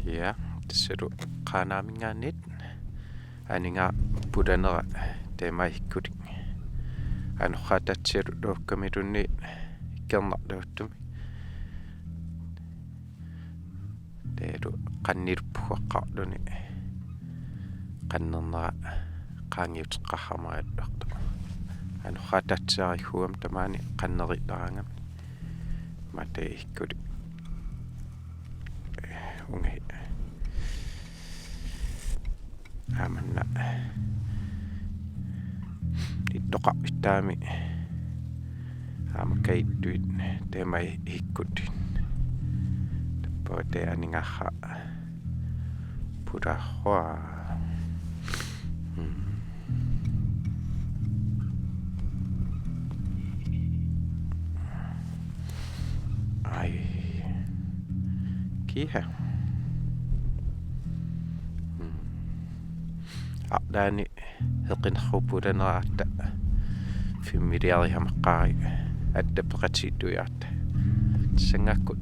Ja, tissulu qaanaamingaanniit aninga pudanera teemaikkulik anuqqaatatsilu luukkamilunni ikkernerluuttumi teelu qanniluppuaqqarluni qannernera qaangiuteqqarramagalluartu anuqqaatatsiarigguam tamaani qanneritarangam mate ikkulik ungi amanna ittoqarpittaami amakkaittuit teemai ikkutin tappote aningarra pudarrua ai kiha aqdaani heqinarrupulaneraarta fimmiliarihameqqaari attappeqatiittuiarta sangakkut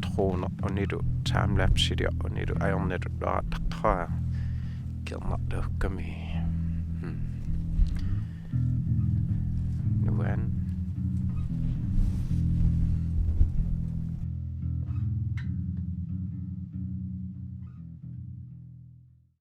truuner unilu timelapsilior unilu ajornilu luarattaqqaa kernerluukkami nuan